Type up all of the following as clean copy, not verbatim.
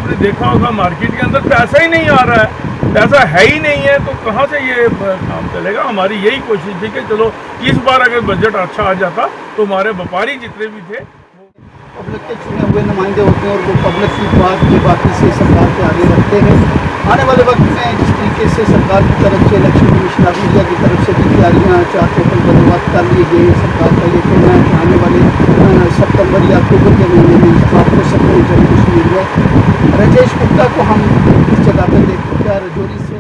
आपने देखा होगा मार्केट के अंदर पैसा ही नहीं आ रहा है, पैसा है ही नहीं है, तो कहाँ से ये काम चलेगा। हमारी यही कोशिश थी कि चलो इस बार अगर बजट अच्छा आ जाता तो हमारे व्यापारी जितने भी थे पब्लिक के चुने हुए नुमाइंदे होते हैं और वो पब्लिक की बात की बाकी से सरकार के आगे रखते हैं। आने वाले वक्त में जिस तरीके से सरकार की तरफ से इलेक्शन कमीशन ऑफ इंडिया की तरफ से भी तैयारियाँ 4 टोटल बंदोबस्त कर लिए गए, सरकार का ये कहना है कि आने वाले सितंबर या अक्टूबर के महीने में इंतखाब हो सकते हैं जम्मू कश्मीर में। राजेश गुप्ता को हम इस जगह पर देखते हैं रजौरी से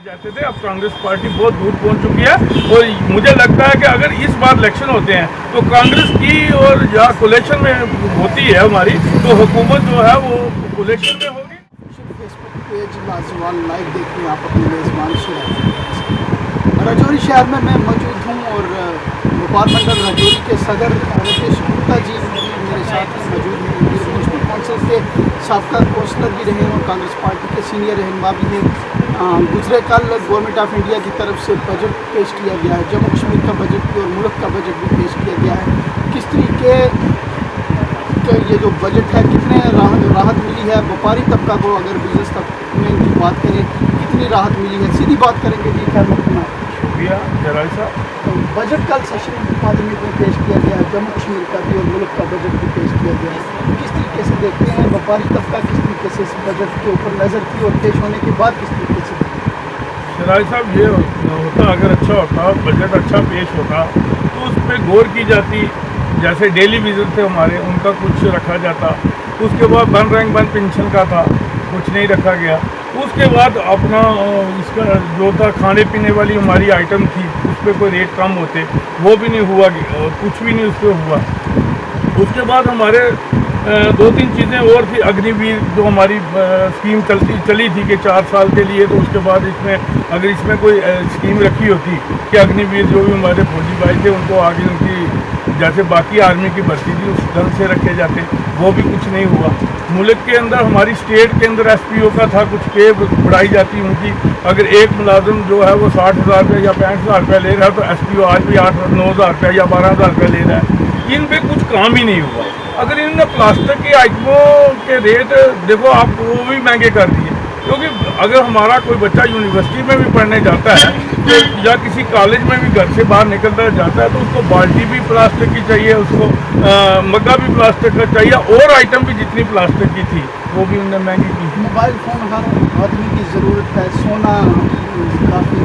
जाते थे। अब कांग्रेस पार्टी बहुत दूर पहुंच चुकी है और मुझे लगता है कि अगर इस बार इलेक्शन होते हैं तो कांग्रेस की और या कोलेक्शन में होती है हमारी, तो हुकूमत जो है वो कोलेक्शन में होगी। फेसबुक पेज लाजवाल लाइव देख रहे हैं आप अपने मेज़बान से। रजौरी शहर में मैं मौजूद हूँ और व्यापार मंडल रजौरी के सदर राजेश गुप्ता जी मेरे साथ मौजूद हैं। म्यूनसिपल काउंसिल के साबका कौंसलर भी रहे और कांग्रेस पार्टी के सीनियर रहनुमा भी हैं। गुजरे कल गवर्नमेंट ऑफ इंडिया की तरफ से बजट पेश किया गया है, जम्मू कश्मीर का बजट भी और मुल्क का बजट भी पेश किया गया है। किस तरीके का ये जो बजट है, कितने राहत मिली है व्यापारी तबका को, अगर बिजनेस तबके की बात करें कितनी राहत मिली है, सीधी बात करेंगे जी। खैर शुक्रिया जराई साहब। तो बजट कल सेशन पार्लियामेंट में पेश किया गया है, जम्मू कश्मीर का भी और मुल्क का बजट भी पेश किया गया है। किस तरीके से देखते हैं व्यापारी तबका, किस तरीके से इस बजट के ऊपर नज़र की और पेश होने के बाद किस तरीके से? जराई साहब, ये होता अगर अच्छा होता, बजट अच्छा पेश होता तो उस पर गौर की जाती। जैसे डेली विजिट थे हमारे, उनका कुछ रखा जाता। उसके बाद वन रैंक वन पेंशन का था, कुछ नहीं रखा गया। उसके बाद अपना इसका जो था खाने पीने वाली हमारी आइटम थी, उस पर कोई रेट कम होते, वो भी नहीं हुआ, कुछ भी नहीं उस पर हुआ। उसके बाद हमारे 2-3 चीज़ें और थी। अग्निवीर जो हमारी स्कीम चली थी कि 4 साल के लिए, तो उसके बाद इसमें अगर इसमें कोई स्कीम रखी होती कि अग्निवीर जो भी हमारे फौजी भाई थे उनको आगे उनकी जैसे बाकी आर्मी की भर्ती थी उस ढंग से रखे जाते, वो भी कुछ नहीं हुआ। मुल्क के अंदर हमारी स्टेट के अंदर SPO का था, कुछ पे बढ़ाई जाती उनकी। अगर एक मुलाजिम जो है वो 60,000 रुपये या 65,000 रुपये ले रहा है तो SPO आज भी 8-9,000 रुपये या 12,000 रुपये ले रहा है। इन पे कुछ काम ही नहीं हुआ। अगर इन्होंने प्लास्टिक की आइटमों के रेट देखो आप, वो भी महंगे कर दिए। क्योंकि अगर हमारा कोई बच्चा यूनिवर्सिटी में भी पढ़ने जाता है तो या किसी कॉलेज में भी घर से बाहर निकलता जाता है तो उसको बाल्टी भी प्लास्टिक की चाहिए, उसको मग्गा भी प्लास्टिक का चाहिए, और आइटम भी जितनी प्लास्टिक की थी वो भी उन्होंने महंगी की। मोबाइल फ़ोन हर आदमी की ज़रूरत है, सोना काफ़ी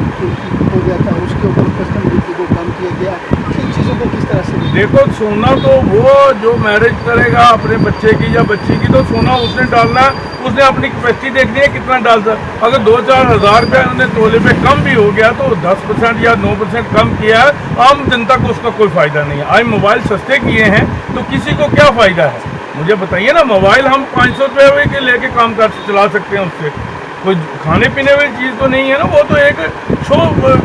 हो गया था, उसके ऊपर कस्टम ड्यूटी को कम किया गया। इन चीज़ों को किस तरह से देखो, सोना तो वो जो मैरिज करेगा अपने बच्चे की या बच्ची की, तो सोना उसने डालना है, उसने अपनी कैपेसिटी देखनी है कितना डालता है। अगर 2-4 हज़ार रुपये उन्होंने तोले पे कम भी हो गया तो 10% या 9% कम किया है, आम जनता को उसका कोई फ़ायदा नहीं है। आज मोबाइल सस्ते किए हैं तो किसी को क्या फ़ायदा है, मुझे बताइए ना। मोबाइल हम 500 रुपये के लेके काम कर चला सकते हैं, उससे कोई खाने पीने वाली चीज़ तो नहीं है ना, वो तो एक शो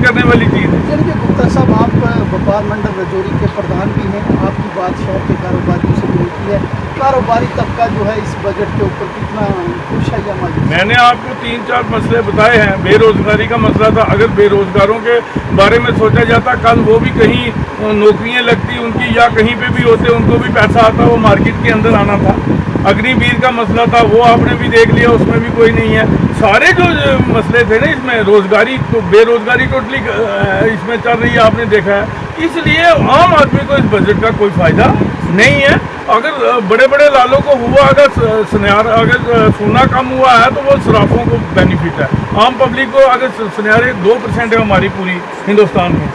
करने वाली चीज़ है। चलिए गुप्ता साहब, आप व्यापार मंडल रजौरी के प्रधान भी हैं, आपकी बात शहर के कारोबारियों से भी होती है। कारोबारी तबका जो है इस बजट के ऊपर कितना खुश है या मजबूर? मैंने आपको 3-4 मसले बताए हैं। बेरोज़गारी का मसला था, अगर बेरोज़गारों के बारे में सोचा जाता, कल वो भी कहीं नौकरियां लगती उनकी या कहीं पे भी होते, उनको भी पैसा आता, वो मार्केट के अंदर आना था। अग्निवीर का मसला था, वो आपने भी देख लिया, उसमें भी कोई नहीं है। सारे जो मसले थे ना इसमें, रोज़गारी तो बेरोज़गारी टोटली इसमें चल रही है, आपने देखा है। इसलिए आम आदमी को इस बजट का कोई फ़ायदा नहीं है। अगर बड़े बड़े लालों को हुआ, अगर सोना कम हुआ है तो वो सराफों को बेनिफिट है। आम पब्लिक को अगर सुनहरे 2% है हमारी पूरी हिंदुस्तान में,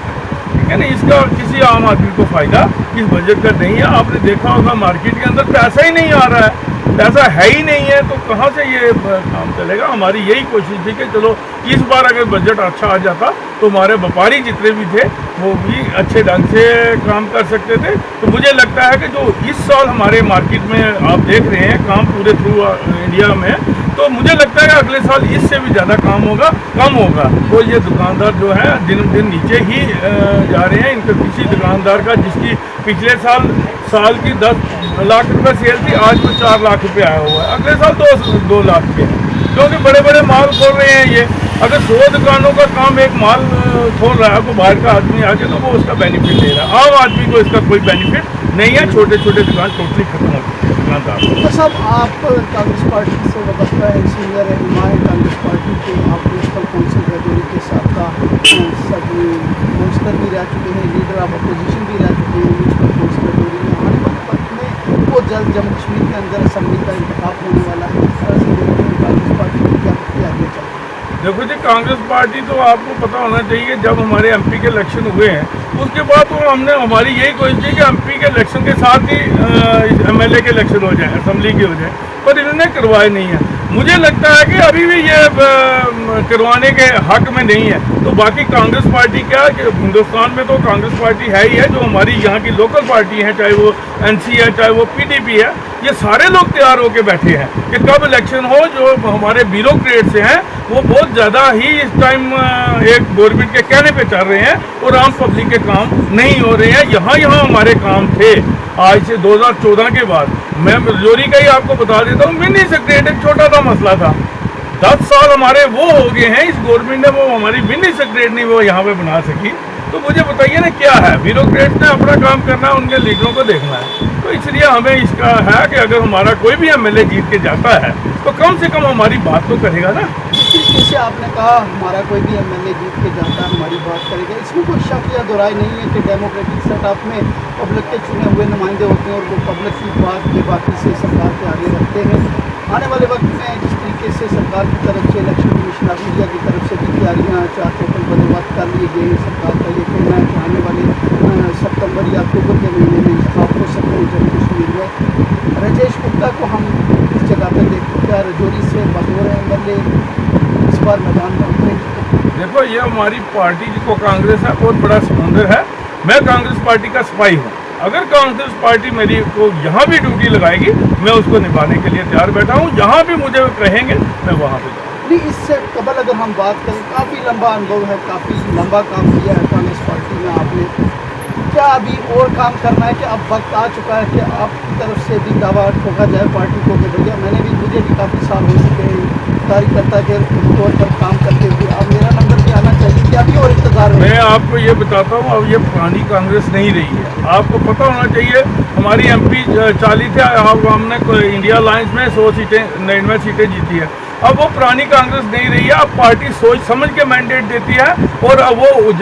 ठीक है ना, इसका किसी आम आदमी को फ़ायदा इस बजट का नहीं है। आपने देखा होगा मार्केट के अंदर पैसा ही नहीं आ रहा है, पैसा है ही नहीं है, तो कहाँ से ये काम चलेगा। हमारी यही कोशिश थी कि चलो इस बार अगर बजट अच्छा आ जाता तो हमारे व्यापारी जितने भी थे वो भी अच्छे ढंग से काम कर सकते थे। तो मुझे लगता है कि जो इस साल हमारे मार्केट में आप देख रहे हैं काम पूरे थ्रू इंडिया में, तो मुझे लगता है कि अगले साल इससे भी ज़्यादा कम होगा। तो ये दुकानदार जो है दिन दिन नीचे ही जा रहे हैं। इनके किसी दुकानदार का जिसकी पिछले साल की 10 लाख रुपए सेल थी, आज वो 4 लाख रुपए आया हुआ है, अगले साल 2 लाख के, क्योंकि बड़े बड़े माल खोल रहे हैं ये। अगर 100 दुकानों का काम एक माल खोल रहा है तो बाहर का आदमी आके तो वो उसका बेनिफिट ले रहा है। आम आदमी को इसका कोई बेनिफिट नहीं है, छोटे छोटे दुकान टोटली खत्म हो गए। देखना था। तो सब आप कांग्रेस पार्टी से वाबस्ता है, सीनियर रहनुमा है कांग्रेस पार्टी के, आप म्यूनसिपल कौंसिल राजौरी के साथ का सब काउंसलर भी रह चुके हैं, लीडर ऑफ अपोजिशन भी रह चुके हैं म्यूनसिपल कौंसिल राजौरी में। आने वाले वक्त में वो जल्द जम्मू कश्मीर के अंदर असम्बली का इंतखाब होने वाला है। इस तरह से देखते हैं कांग्रेस पार्टी की क्या तैयारियाँ चल रही हैं। देखो जी, कांग्रेस पार्टी तो आपको पता होना चाहिए, जब हमारे एमपी के इलेक्शन हुए हैं उसके बाद तो हमने हमारी यही कोशिश की कि एमपी के इलेक्शन के साथ ही एमएलए के इलेक्शन हो जाए, असेंबली के हो जाए, पर इन्होंने करवाए नहीं है। मुझे लगता है कि अभी भी ये करवाने के हक में नहीं है। तो बाकी कांग्रेस पार्टी क्या है कि हिंदुस्तान में तो कांग्रेस पार्टी है ही है, जो हमारी यहाँ की लोकल पार्टी है, चाहे वो एनसी है, चाहे वो पीडीपी है, ये सारे लोग तैयार होकर बैठे हैं कि कब इलेक्शन हो। जो हमारे ब्यूरोक्रेट से हैं वो बहुत ज़्यादा ही इस टाइम एक गवर्नमेंट के कहने पे चल रहे हैं और आम पब्लिक के काम नहीं हो रहे हैं। यहाँ हमारे काम थे आज से 2014 के बाद। मैं राजौरी का ही आपको बता देता हूँ, मिनी सेक्रेटरी एक छोटा सा मसला था, 10 साल हमारे वो हो गए हैं, इस गवर्नमेंट ने वो हमारी मिनी सेक्रेटरी नहीं वो यहाँ पे बना सकी। तो मुझे बताइए ना क्या है, ब्यूरोक्रेट ने अपना काम करना है, उनके लीडरों को देखना है। तो इसलिए हमें इसका है कि अगर हमारा कोई भी एमएलए जीत के जाता है तो कम से कम हमारी बात तो करेगा ना। जैसे आपने कहा हमारा कोई भी एमएलए जीत के जाता है हमारी बात करेगा, इसमें कोई शक या दुराई नहीं है कि डेमोक्रेटिक सेटअप में पब्लिक के चुने हुए नुमाइंदे होते हैं और वो पब्लिक की बात के बाकी से सरकार के आगे रखते हैं। आने वाले वक्त में जिस तरीके से सरकार की तरफ से इलेक्शन कमीशन ऑफ इंडिया की तरफ से भी तैयारियाँ 4 टोटल बंदोबस्त कर लिए गए। सरकार का ये कहना है कि आने वाले सितंबर या अक्टूबर के महीने में इंतखाब हो सकते हैं जम्मू कश्मीर में। राजेश गुप्ता को हम इस जगह पर देखते हैं, राजौरी से बतौर एमएलए इस बार मैदान में उतरेंगे। देखो, ये हमारी पार्टी को कांग्रेस है बहुत बड़ा समुंदर है। मैं कांग्रेस पार्टी का सिपाही हूँ। अगर कांग्रेस पार्टी मेरी को यहाँ भी ड्यूटी लगाएगी मैं उसको निभाने के लिए तैयार बैठा हूँ। जहाँ भी मुझे कहेंगे मैं वहाँ पे जाऊँगा। नहीं, इससे कबल अगर हम बात करें, काफ़ी लंबा अनुभव है, काफ़ी लंबा काम किया है कांग्रेस पार्टी में आपने, क्या अभी और काम करना है कि अब वक्त आ चुका है कि आपकी तरफ से भी दावा ठोका जाए पार्टी को कि भैया मुझे भी काफ़ी साल हो चुके हैं कार्यकर्ता के तौर पर काम करते हुए, अब मेरा नंबर भी आना चाहिए, क्या अभी और इंतजार है? मैं आपको ये बताता हूँ, अब ये पुरानी कांग्रेस नहीं रही है। आपको पता होना चाहिए हमारी एमपी 40 थे, अब हमने इंडिया अलायंस में 100 सीटें 99 सीटें जीती है। अब वो पुरानी कांग्रेस नहीं रही है। अब पार्टी सोच समझ के मैंडेट देती है और अब वो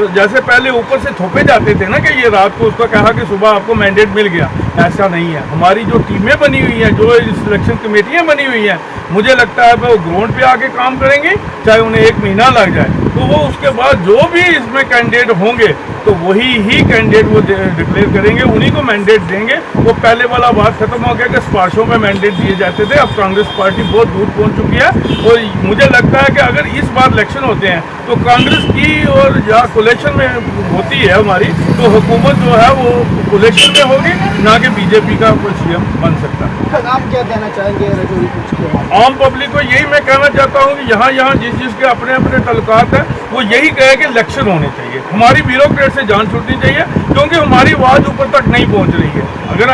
जैसे पहले ऊपर से थोपे जाते थे ना कि ये रात को उसका कहा कि सुबह आपको मैंडेट मिल गया, ऐसा नहीं है। हमारी जो टीमें बनी हुई हैं, जो सिलेक्शन कमेटियाँ बनी हुई हैं, मुझे लगता है वो ग्राउंड पे आके काम करेंगे, चाहे उन्हें 1 महीना लग जाए। तो वो उसके बाद जो भी इसमें कैंडिडेट होंगे तो वही ही कैंडिडेट वो डिक्लेयर करेंगे, उन्हीं को मैंडेट देंगे। वो पहले वाला बात खत्म हो गया कि सिफारिशों में मैंडेट दिए जाते थे। अब कांग्रेस पार्टी बहुत दूर पहुंच चुकी है और मुझे लगता है कि अगर इस बार इलेक्शन होते हैं तो कांग्रेस की और या कोलेशन में होती है हमारी, तो हुकूमत जो है वो कोलेशन में होगी, ना कि बीजेपी का कोई सीएम बन सकता है। नाम क्या देना चाहेंगे राजौरी कुछ के? आम पब्लिक को यही मैं कहना चाहता हूँ कि यहाँ जिसके अपने अपने तल्लुकात हैं वो यही कहे कि इलेक्शन होने चाहिए। हमारी ब्यूरोक्रेट से जान छूटनी चाहिए क्योंकि हमारी आवाज़ ऊपर तक नहीं पहुँच रही है। अगर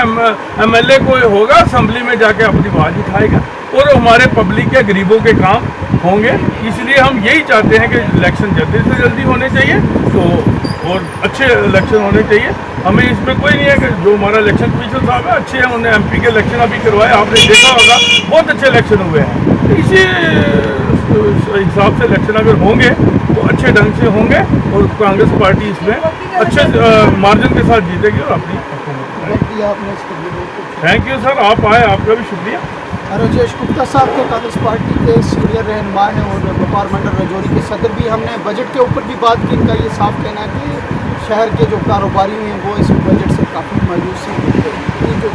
एमएलए कोई होगा असेंबली में जाके अपनी आवाज़ उठाएगा और हमारे पब्लिक के गरीबों के काम होंगे। इसलिए हम यही चाहते हैं कि इलेक्शन जल्दी से जल्दी होने चाहिए तो और अच्छे इलेक्शन होने चाहिए। हमें इसमें कोई नहीं है कि जो हमारा इलेक्शन कमीशन साहब है अच्छे हैं, उन्हें एमपी के इलेक्शन अभी करवाए, आपने देखा होगा बहुत अच्छे इलेक्शन हुए हैं। इसी हिसाब से इलेक्शन अगर होंगे तो अच्छे ढंग से होंगे और कांग्रेस पार्टी इसमें अच्छे मार्जिन के साथ जीतेगी और अपनी थैंक यू सर, आप आए, आपका भी शुक्रिया। राजेश गुप्ता साहब तो कांग्रेस पार्टी के सीनियर रहनुमा हैं और व्यापार मंडल राजौरी के सदर भी। हमने बजट के ऊपर भी बात की, इनका ये साफ कहना है कि शहर के जो कारोबारी हैं वो इस बजट से काफ़ी मायूस हैं। जो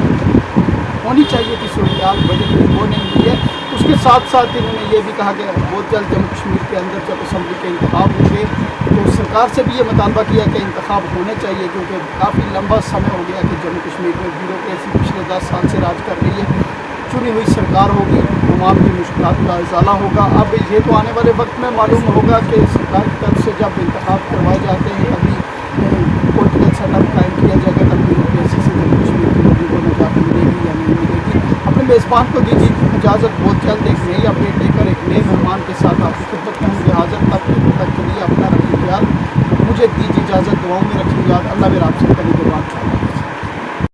होनी चाहिए थी सूरत बजट में वो नहीं हुई है। उसके साथ साथ इन्होंने ये भी कहा कि बहुत जल्द जम्मू कश्मीर के अंदर जब असम्बली के इंतखाब होंगे तो सरकार से भी ये मुतालबा किया कि इंतखाब होने चाहिए, क्योंकि काफ़ी लंबा समय हो गया कि जम्मू कश्मीर में ब्यूरोक्रेसी पिछले 10 साल से राज कर रही है। चुनी हुई सरकार होगी, तमाम की मुश्किलात का इजाला होगा। अब ये तो आने वाले वक्त में मालूम होगा कि सरकार की तरफ से जब इंतखाब करवाए जाते हैं तभी पॉलिटिकल सेटअप कायम किया जाएगा, तब ब्यूरोक्रेसी से जम्मू कश्मीर की लोगों को निजात मिलेगी या नहीं मिलेगी। अपने मेज़बान को दीजिए इजाज़त, बहुत जल्द एक नई अपडेट लेकर एक नए मेहमान के साथ आपकी खिदमत में होंगे हाजिर। तब तक के लिए अपना रखिए ख्याल, मुझे दीजिए इजाज़त, दुआओं में रखिए याद। अल्लाह मेरा आपसे कभी दुआ।